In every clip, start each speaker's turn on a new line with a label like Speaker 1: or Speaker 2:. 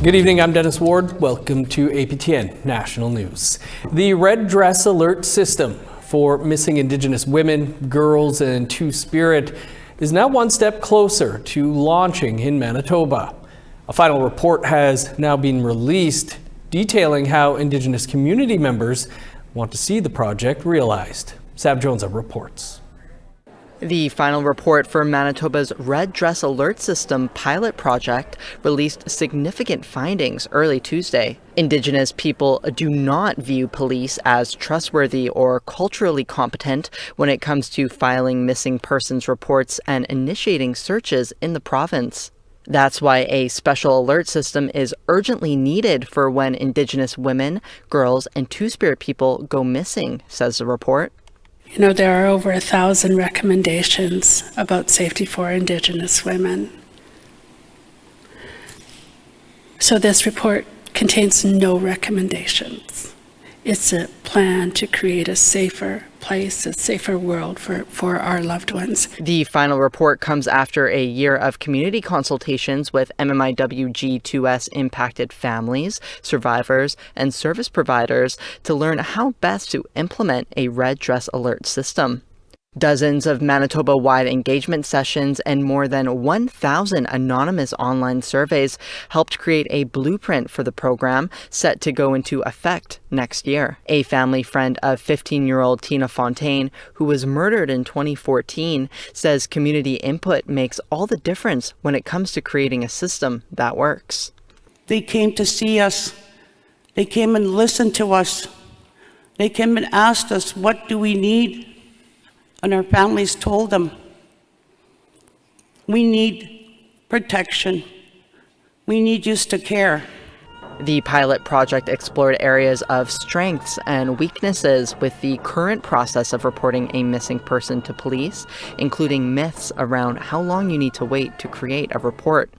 Speaker 1: Good evening, I'm Dennis Ward. Welcome to APTN National News. The Red Dress Alert System for missing Indigenous women, girls, and Two-Spirit is now one step closer to launching in Manitoba. A final report has now been released detailing how Indigenous community members want to see the project realized. Sav Jones reports.
Speaker 2: The final report for Manitoba's Red Dress Alert System pilot project released significant findings early Tuesday. Indigenous people do not view police as trustworthy or culturally competent when it comes to filing missing persons reports and initiating searches in the province. That's why a special alert system is urgently needed for when Indigenous women, girls, and Two-Spirit people go missing, says the report.
Speaker 3: You know, there are over 1,000 recommendations about safety for Indigenous women. So this report contains no recommendations. It's a plan to create a safer place, a safer world for our loved ones.
Speaker 2: The final report comes after a year of community consultations with MMIWG2S impacted families, survivors, and service providers to learn how best to implement a red dress alert system. Dozens of Manitoba-wide engagement sessions and more than 1,000 anonymous online surveys helped create a blueprint for the program set to go into effect next year. A family friend of 15-year-old Tina Fontaine, who was murdered in 2014, says community input makes all the difference when it comes to creating a system that works.
Speaker 4: They came to see us. They came and listened to us. They came and asked us, what do we need? And our families told them, we need protection. We need you to care.
Speaker 2: The pilot project explored areas of strengths and weaknesses with the current process of reporting a missing person to police, including myths around how long you need to wait to create a report.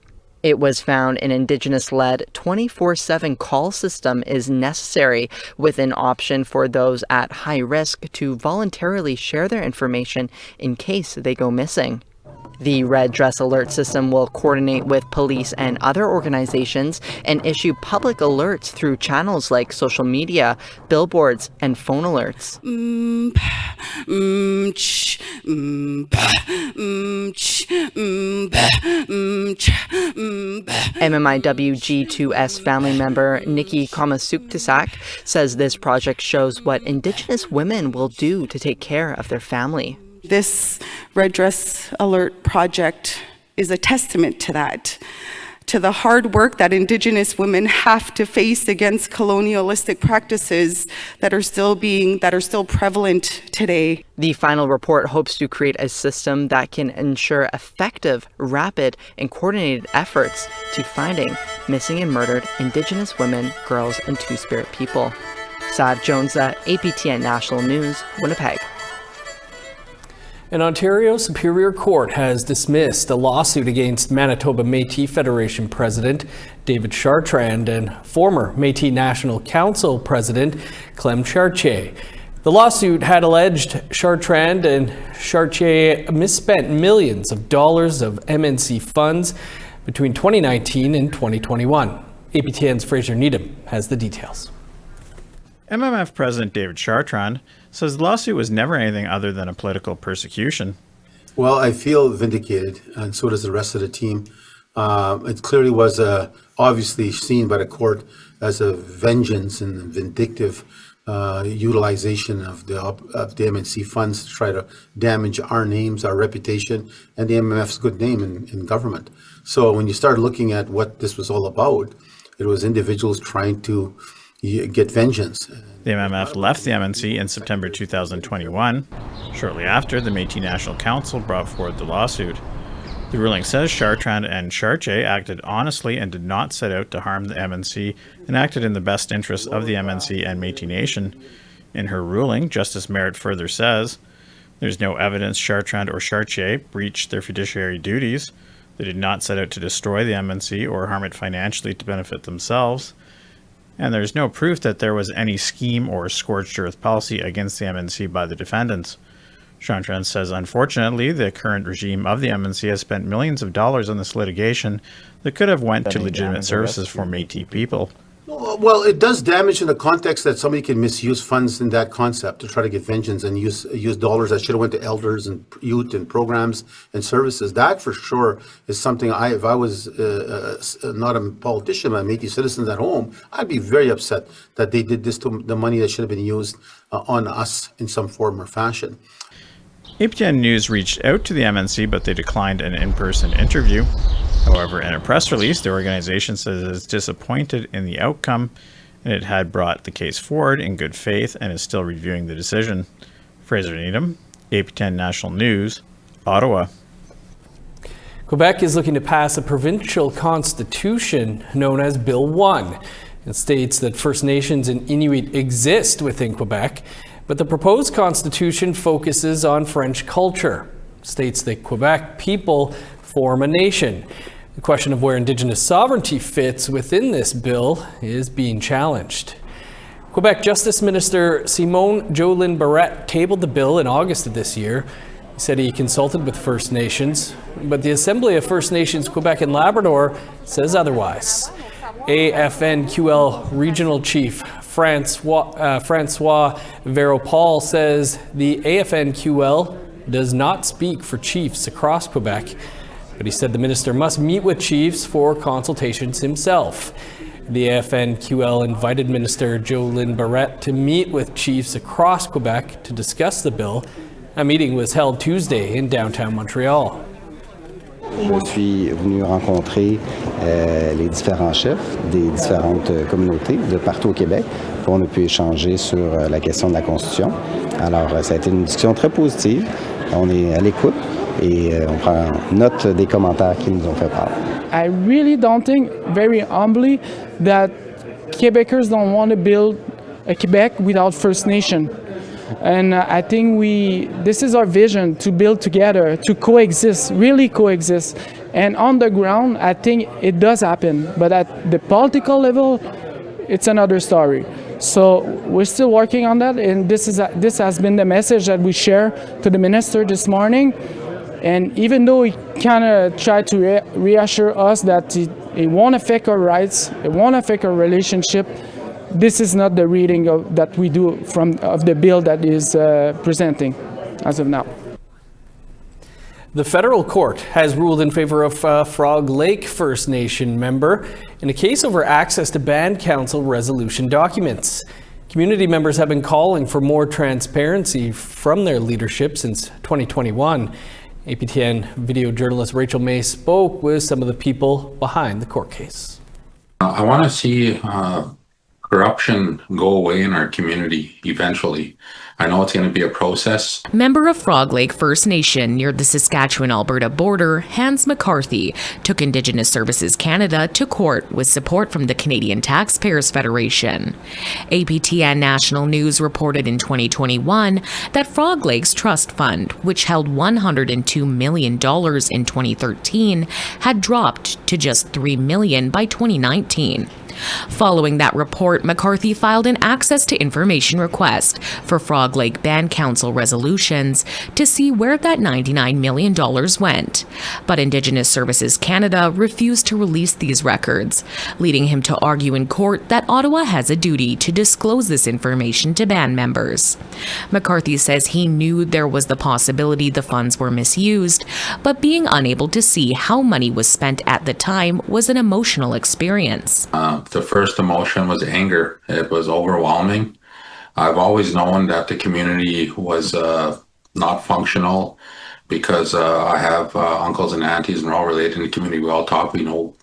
Speaker 2: It was found an Indigenous-led 24/7 call system is necessary, with an option for those at high risk to voluntarily share their information in case they go missing. The Red Dress Alert System will coordinate with police and other organizations and issue public alerts through channels like social media, billboards, and phone alerts. MMIWG2S family member Nikki Kamasuktisak says this project shows what Indigenous women will do to take care of their family.
Speaker 4: This Red Dress Alert project is a testament to that, to the hard work that Indigenous women have to face against colonialistic practices that are still prevalent today.
Speaker 2: The final report hopes to create a system that can ensure effective, rapid, and coordinated efforts to finding missing and murdered Indigenous women, girls, and Two-Spirit people. Sav Jones, APTN National News, Winnipeg.
Speaker 1: An Ontario Superior Court has dismissed a lawsuit against Manitoba Métis Federation President David Chartrand and former Métis National Council President Clem Chartier. The lawsuit had alleged Chartrand and Chartier misspent millions of dollars of MNC funds between 2019 and 2021. APTN's Fraser Needham has the details.
Speaker 5: MMF President David Chartrand says the lawsuit was never anything other than a political persecution.
Speaker 6: Well, I feel vindicated, and so does the rest of the team. It clearly was obviously seen by the court as a vengeance and vindictive utilization of the MNC funds to try to damage our names, our reputation, and the MMF's good name in government. So when you start looking at what this was all about, it was individuals trying to get vengeance.
Speaker 5: The MMF left the MNC in September 2021. Shortly after, the Métis National Council brought forward the lawsuit. The ruling says Chartrand and Chartier acted honestly and did not set out to harm the MNC and acted in the best interests of the MNC and Métis Nation. In her ruling, Justice Merritt further says, there's no evidence Chartrand or Chartier breached their fiduciary duties. They did not set out to destroy the MNC or harm it financially to benefit themselves. And there's no proof that there was any scheme or scorched earth policy against the MNC by the defendants. Chartrand says, unfortunately, the current regime of the MNC has spent millions of dollars on this litigation that could have went to legitimate services for Métis people.
Speaker 6: Well, it does damage in the context that somebody can misuse funds in that concept to try to get vengeance and use dollars that should have went to elders and youth and programs and services. That for sure is something if I was not a politician, but Métis citizens at home, I'd be very upset that they did this to the money that should have been used on us in some form or fashion.
Speaker 5: APTN News reached out to the MNC, but they declined an in-person interview. However, in a press release, the organization says it is disappointed in the outcome, and it had brought the case forward in good faith and is still reviewing the decision. Fraser Needham, APTN National News, Ottawa.
Speaker 1: Quebec is looking to pass a provincial constitution known as Bill 1. It states that First Nations and Inuit exist within Quebec, but the proposed constitution focuses on French culture. It states that Quebec people form a nation. The question of where Indigenous sovereignty fits within this bill is being challenged. Quebec Justice Minister Simon Jolin Barrette tabled the bill in August of this year. He said he consulted with First Nations, but the Assembly of First Nations Quebec and Labrador says otherwise. AFNQL Regional Chief Francois Veropal says the AFNQL does not speak for chiefs across Quebec, but he said the minister must meet with chiefs for consultations himself. The AFNQL invited Minister Jolin Barrette to meet with chiefs across Quebec to discuss the bill. A meeting was held Tuesday in downtown Montreal.
Speaker 7: Je suis venu rencontrer les différents chefs des différentes communautés de partout au Québec pour qu'on ait pu échanger sur la question de la Constitution. Alors, ça a été une discussion très positive. On est à l'écoute et on prend note des commentaires qui nous ont fait part.
Speaker 8: I really don't think, very humbly, that Quebecers don't want to build a Quebec without First Nation. And I think this is our vision, to build together, to coexist, really coexist. And on the ground, I think it does happen. But at the political level, it's another story. So we're still working on that. And this has been the message that we share to the minister this morning. And even though he kind of tried to reassure us that it won't affect our rights, it won't affect our relationship, this is not the reading that we do of the bill that is presenting as of now.
Speaker 1: The federal court has ruled in favor of Frog Lake First Nation member in a case over access to Band Council resolution documents. Community members have been calling for more transparency from their leadership since 2021. APTN video journalist Rachel May spoke with some of the people behind the court case.
Speaker 9: I want to see corruption go away in our community eventually. I know it's going to be a process.
Speaker 10: Member of Frog Lake First Nation near the Saskatchewan-Alberta border, Hans McCarthy, took Indigenous Services Canada to court with support from the Canadian Taxpayers Federation. APTN National News reported in 2021 that Frog Lake's trust fund, which held $102 million in 2013, had dropped to just $3 million by 2019. Following that report, McCarthy filed an access to information request for Frog Lake Band Council resolutions to see where that $99 million went. But Indigenous Services Canada refused to release these records, leading him to argue in court that Ottawa has a duty to disclose this information to band members. McCarthy says he knew there was the possibility the funds were misused, but being unable to see how money was spent at the time was an emotional experience.
Speaker 9: The first emotion was anger. It was overwhelming. I've always known that the community was not functional because I have uncles and aunties and we're all related in the community. We all talk. We know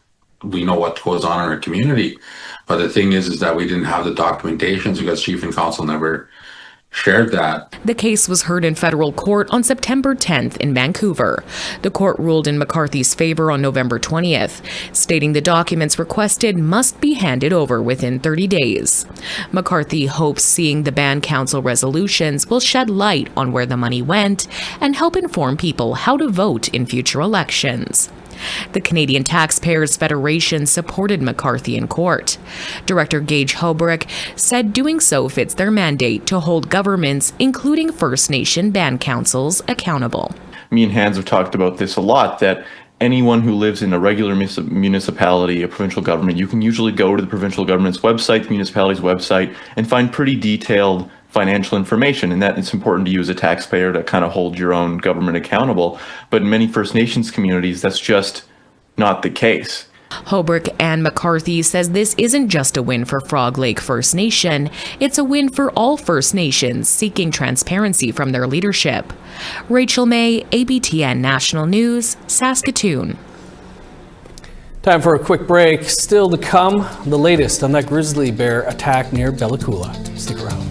Speaker 9: what goes on in our community. But the thing is that we didn't have the documentations because Chief and Council never shared that.
Speaker 10: The case was heard in federal court on September 10th in Vancouver. The court ruled in McCarthy's favor on November 20th, stating the documents requested must be handed over within 30 days. McCarthy hopes seeing the Band Council resolutions will shed light on where the money went and help inform people how to vote in future elections. The Canadian Taxpayers Federation supported McCarthy in court. Director Gage Hobrick said doing so fits their mandate to hold governments, including First Nation band councils, accountable.
Speaker 11: Me and Hans have talked about this a lot, that anyone who lives in a regular municipality, a provincial government, you can usually go to the provincial government's website, the municipality's website, and find pretty detailed financial information, and that it's important to you as a taxpayer to kind of hold your own government accountable. But in many First Nations communities, that's just not the case.
Speaker 10: Hobrick and McCarthy says this isn't just a win for Frog Lake First Nation, it's a win for all First Nations seeking transparency from their leadership. Rachel May, APTN National News, Saskatoon.
Speaker 1: Time for a quick break. Still to come, the latest on that grizzly bear attack near Bella Coola. Stick around.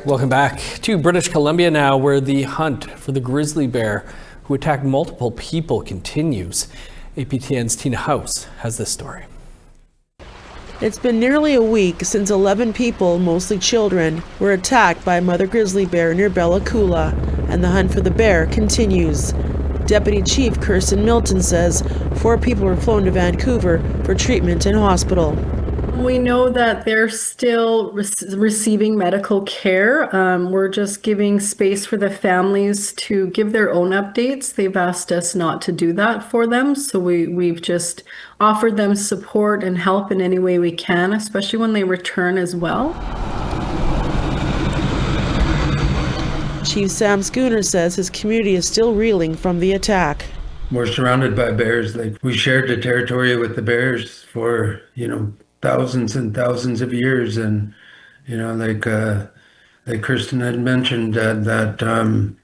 Speaker 1: Welcome back to British Columbia now, where the hunt for the grizzly bear who attacked multiple people continues. APTN's Tina House has this story.
Speaker 12: It's been nearly a week since 11 people, mostly children, were attacked by a mother grizzly bear near Bella Coola, and the hunt for the bear continues. Deputy Chief Kirsten Milton says 4 people were flown to Vancouver for treatment in hospital.
Speaker 13: We know that they're still receiving medical care. We're just giving space for the families to give their own updates. They've asked us not to do that for them. So we've just offered them support and help in any way we can, especially when they return as well.
Speaker 12: Chief Sam Schooner says his community is still reeling from the attack.
Speaker 14: We're surrounded by bears. Like, we shared the territory with the bears for, thousands and thousands of years. And, you know, like Kristen had mentioned that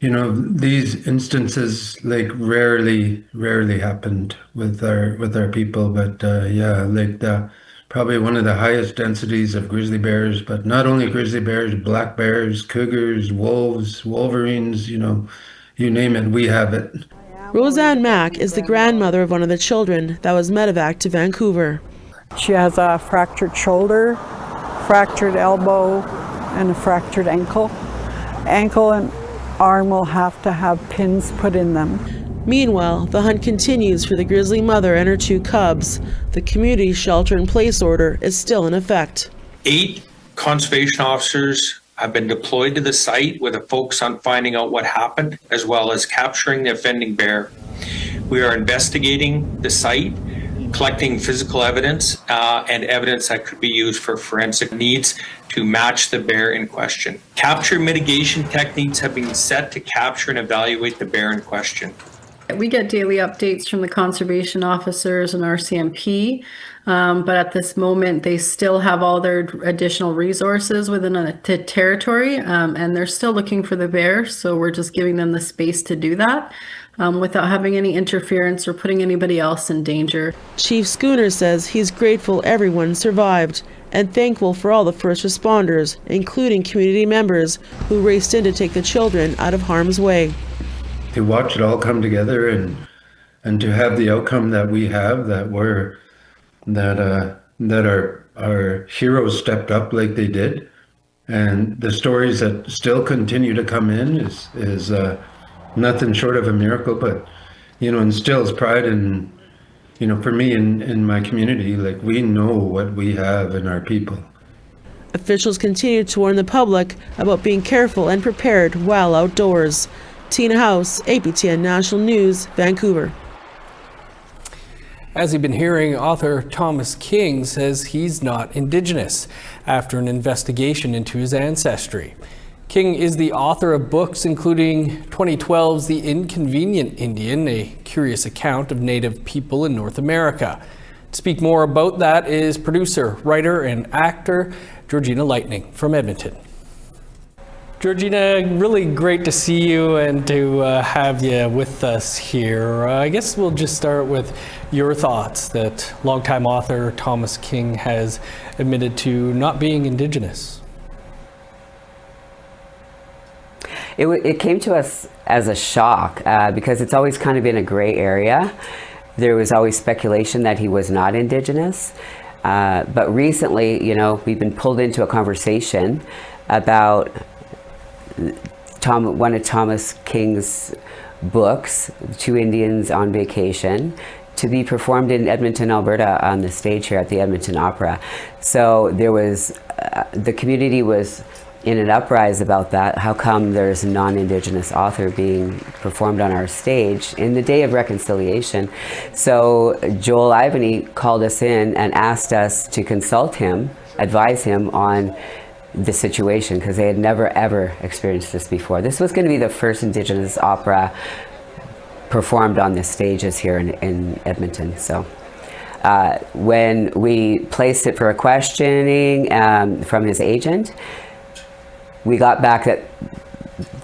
Speaker 14: you know, these instances like rarely happened with our people. But yeah, like probably one of the highest densities of grizzly bears, but not only grizzly bears, black bears, cougars, wolves, wolverines, you know, you name it, we have it.
Speaker 12: Roseanne Mack is the grandmother of one of the children that was medevaced to Vancouver.
Speaker 15: She has a fractured shoulder, fractured elbow, and a fractured ankle. Ankle and arm will have to have pins put in them.
Speaker 12: Meanwhile, the hunt continues for the grizzly mother and her 2 cubs. The community shelter-in-place order is still in effect.
Speaker 16: 8 conservation officers have been deployed to the site with a focus on finding out what happened, as well as capturing the offending bear. We are investigating the site, collecting physical evidence and evidence that could be used for forensic needs to match the bear in question. Capture mitigation techniques have been set to capture and evaluate the bear in question.
Speaker 13: We get daily updates from the conservation officers and RCMP, but at this moment they still have all their additional resources within the territory, and they're still looking for the bear, so we're just giving them the space to do that without having any interference or putting anybody else in danger.
Speaker 12: Chief Schooner says he's grateful everyone survived and thankful for all the first responders, including community members who raced in to take the children out of harm's way.
Speaker 14: To watch it all come together and to have the outcome that we have, that our heroes stepped up like they did, and the stories that still continue to come in is nothing short of a miracle. But you know, instills pride in, you know, for me in my community. Like, we know what we have in our people.
Speaker 12: Officials continue to warn the public about being careful and prepared while outdoors. Tina House, APTN National News, Vancouver.
Speaker 1: As you've been hearing, author Thomas King says he's not Indigenous after an investigation into his ancestry. King is the author of books including 2012's The Inconvenient Indian, a curious account of Native people in North America. To speak more about that is producer, writer, and actor Georgina Lightning from Edmonton. Georgina, really great to see you and to have you with us here. I guess we'll just start with your thoughts that longtime author Thomas King has admitted to not being Indigenous.
Speaker 17: It came to us as a shock because it's always kind of been a gray area. There was always speculation that he was not Indigenous. But recently, you know, we've been pulled into a conversation about one of Thomas King's books, Two Indians on Vacation, to be performed in Edmonton, Alberta on the stage here at the Edmonton Opera. So there was, the community was in an uprise about that. How come there's a non-Indigenous author being performed on our stage in the Day of Reconciliation? So Joel Ivany called us in and asked us to consult him, advise him on the situation, because they had never ever experienced this before. This was going to be the first Indigenous opera performed on the stages here in Edmonton. So when we placed it for a questioning from his agent, we got back that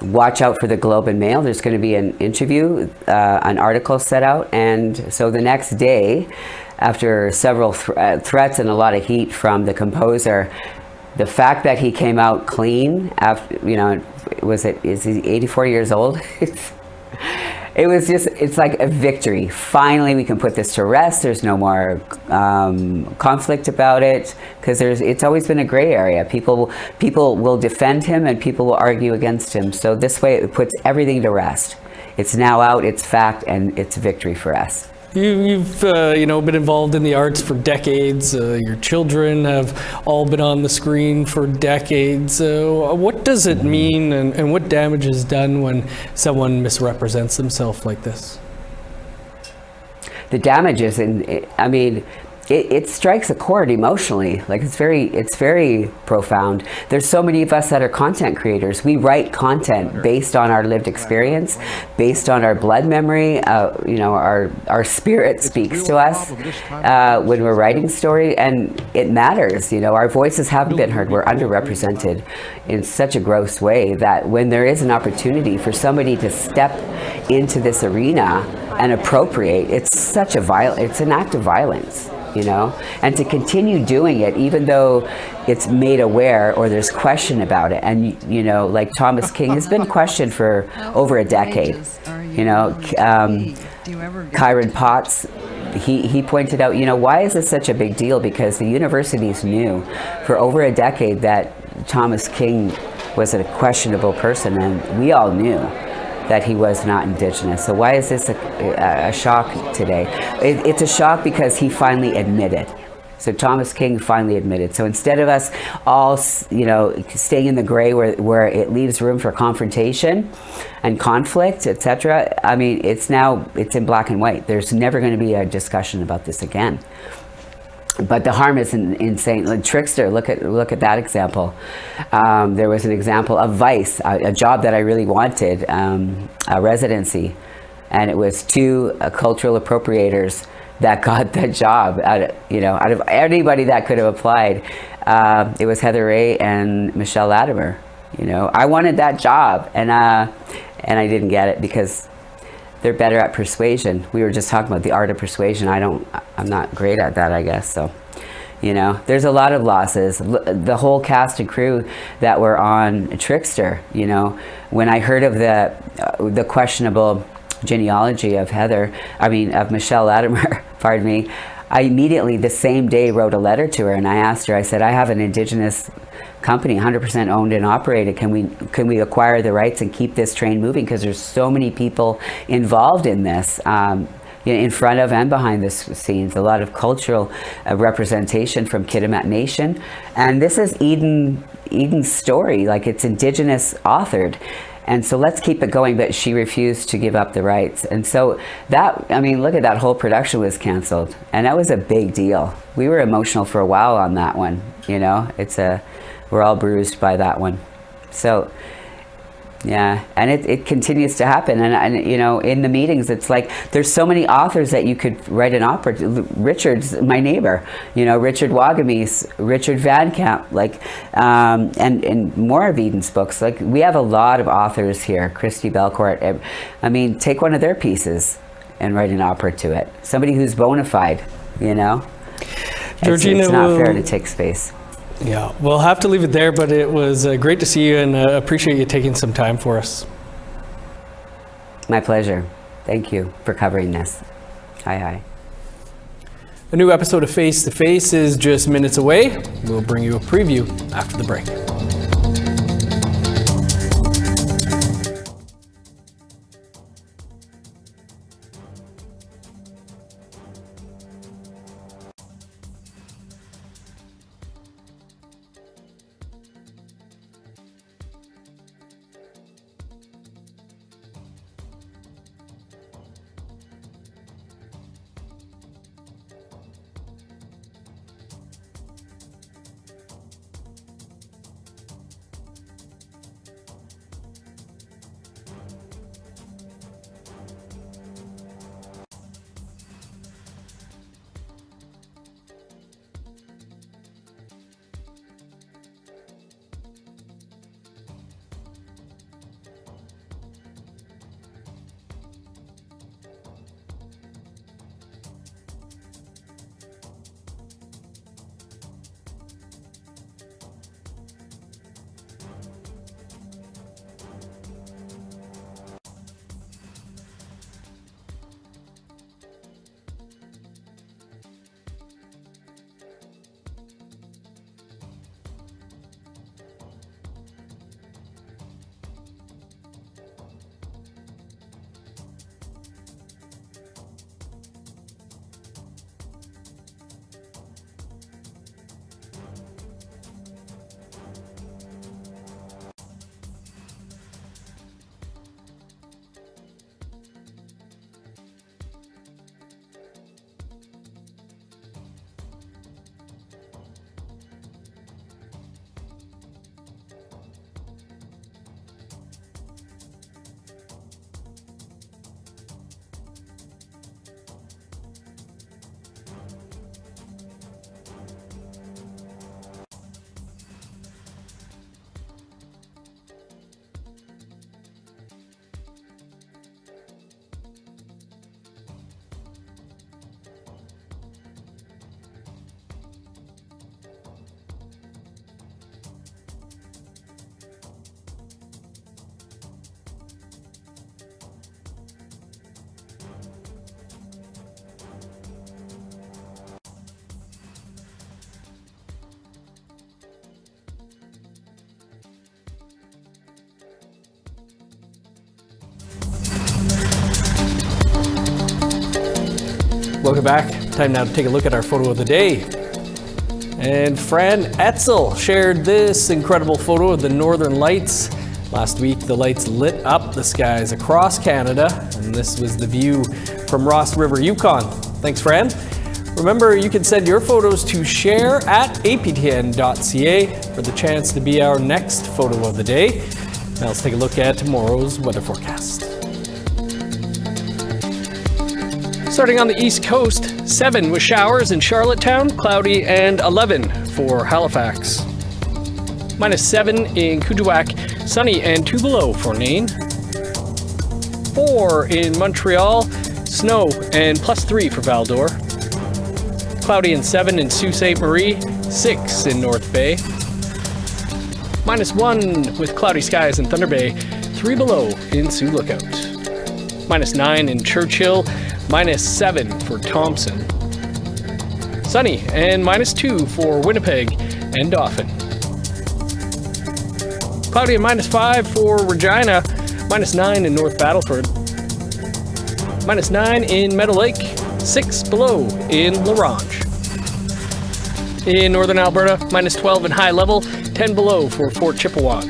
Speaker 17: watch out for the Globe and Mail. There's going to be an interview, an article set out, and so the next day, after several threats and a lot of heat from the composer, the fact that he came out clean after, you know, is he 84 years old? It's like a victory. Finally, we can put this to rest. There's no more conflict about it, because it's always been a gray area. People will defend him and people will argue against him. So this way it puts everything to rest. It's now out, it's fact, and it's victory for us.
Speaker 1: You've been involved in the arts for decades. Your children have all been on the screen for decades. What does it mean, and what damage is done when someone misrepresents themselves like this?
Speaker 17: The damage is, it strikes a chord emotionally. Like it's very profound. There's so many of us that are content creators. We write content based on our lived experience, based on our blood memory. You know, our spirit speaks to us when we're writing story, and it matters. You know, our voices haven't been heard. We're underrepresented in such a gross way that when there is an opportunity for somebody to step into this arena and appropriate, it's an act of violence. You know, and to continue doing it even though it's made aware or there's question about it. And you know, like Thomas King has been questioned for over a decade. You know, Kyron Potts, he pointed out, you know, why is this such a big deal? Because the universities knew for over a decade that Thomas King was a questionable person, and we all knew that he was not Indigenous. So why is this a shock today? It's a shock because he finally admitted. So Thomas King finally admitted. So instead of us all, you know, staying in the gray where it leaves room for confrontation and conflict, etc., I mean, it's in black and white. There's never going to be a discussion about this again. But the harm is insane. Like Trickster, look at that example. There was an example of Vice, a job that I really wanted, a residency, and it was two cultural appropriators that got the job. Out of anybody that could have applied, it was Heather Ray and Michelle Latimer. You know, I wanted that job, and I didn't get it because they're better at persuasion. We were just talking about the art of persuasion. I'm not great at that, I guess. So, you know, there's a lot of losses. The whole cast and crew that were on Trickster, you know, when I heard of the questionable genealogy of Michelle Latimer, pardon me, I immediately the same day wrote a letter to her, and I asked her, I said, I have an Indigenous company, 100% owned and operated. Can we acquire the rights and keep this train moving? Because there's so many people involved in this, in front of and behind the scenes. A lot of cultural representation from Kitimat Nation, and this is Eden's story. Like, it's Indigenous authored. And so let's keep it going, but she refused to give up the rights. And so look at that whole production was canceled. And that was a big deal. We were emotional for a while on that one, you know. We're all bruised by that one. So, yeah, and it continues to happen. And you know, in the meetings, it's like there's so many authors that you could write an opera. Richard's my neighbor, you know, Richard Wagamese, Richard Van Camp, like, and more of Eden's books. Like, we have a lot of authors here. Christy Belcourt. I mean, take one of their pieces and write an opera to it. Somebody who's bona fide, you know.
Speaker 1: Georgina,
Speaker 17: it's not fair to take space.
Speaker 1: Yeah, we'll have to leave it there, but it was great to see you, and appreciate you taking some time for us.
Speaker 17: My pleasure. Thank you for covering this. Hi.
Speaker 1: A new episode of Face to Face is just minutes away. We'll bring you a preview after the break. Welcome back. Time now to take a look at our photo of the day. And Fran Etzel shared this incredible photo of the Northern Lights. Last week, the lights lit up the skies across Canada, and this was the view from Ross River, Yukon. Thanks, Fran. Remember, you can send your photos to share@aptn.ca for the chance to be our next photo of the day. Now let's take a look at tomorrow's weather forecast. Starting on the East Coast, 7 with showers in Charlottetown, cloudy, and 11 for Halifax. -7 in Kuujjuaq, sunny and 2 below for Nain. 4 in Montreal, snow and +3 for Val-d'Or. Cloudy and 7 in Sault Ste. Marie, 6 in North Bay. -1 with cloudy skies in Thunder Bay, 3 below in Sioux Lookout. -9 in Churchill, -7 for Thompson. Sunny and -2 for Winnipeg and Dauphin. Cloudy and -5 for Regina, -9 in North Battleford. -9 in Meadow Lake, 6 below in La Ronge. In Northern Alberta, -12 in High Level, 10 below for Fort Chippewa.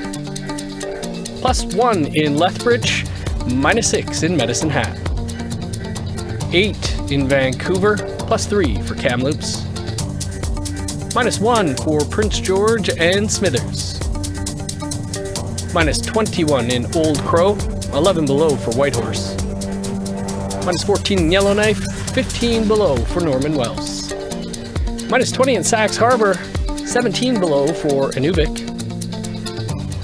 Speaker 1: +1 in Lethbridge, -6 in Medicine Hat. 8 in Vancouver, +3 for Kamloops. -1 for Prince George and Smithers. -21 in Old Crow, 11 below for Whitehorse. -14 in Yellowknife, 15 below for Norman Wells. -20 in Sax Harbor, 17 below for Inuvik.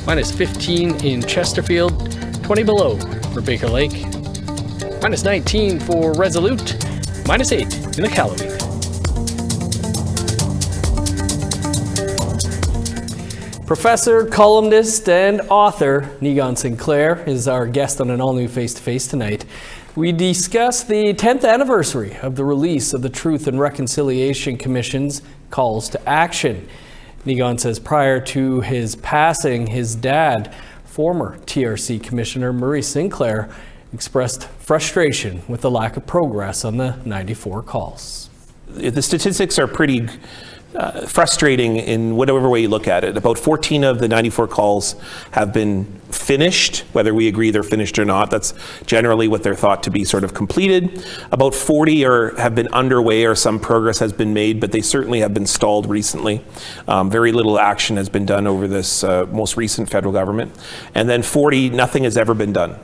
Speaker 1: -15 in Chesterfield, 20 below for Baker Lake. -19 for Resolute, -8 in the Iqaluit. Professor, columnist, and author Niigaan Sinclair is our guest on an all-new Face-to-Face tonight. We discuss the 10th anniversary of the release of the Truth and Reconciliation Commission's calls to action. Niigaan says prior to his passing, his dad, former TRC Commissioner Murray Sinclair, expressed frustration with the lack of progress on the 94 calls.
Speaker 18: The statistics are pretty frustrating in whatever way you look at it. About 14 of the 94 calls have been finished, whether we agree they're finished or not. That's generally what they're thought to be sort of completed. About 40 have been underway or some progress has been made, but they certainly have been stalled recently. Very little action has been done over this most recent federal government. And then 40, nothing has ever been done.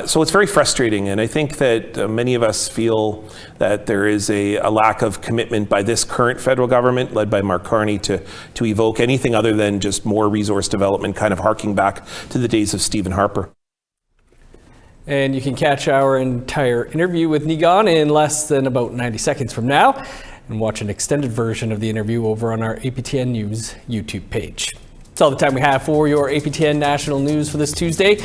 Speaker 18: So it's very frustrating, and I think that many of us feel that there is a lack of commitment by this current federal government, led by Mark Carney, to evoke anything other than just more resource development, kind of harking back to the days of Stephen Harper.
Speaker 1: And you can catch our entire interview with Niigaan in less than about 90 seconds from now, and watch an extended version of the interview over on our APTN News YouTube page. That's all the time we have for your APTN National News for this Tuesday.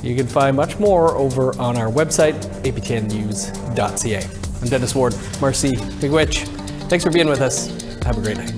Speaker 1: You can find much more over on our website, aptnnews.ca. I'm Dennis Ward. Marcy Miigwech. Thanks for being with us. Have a great night.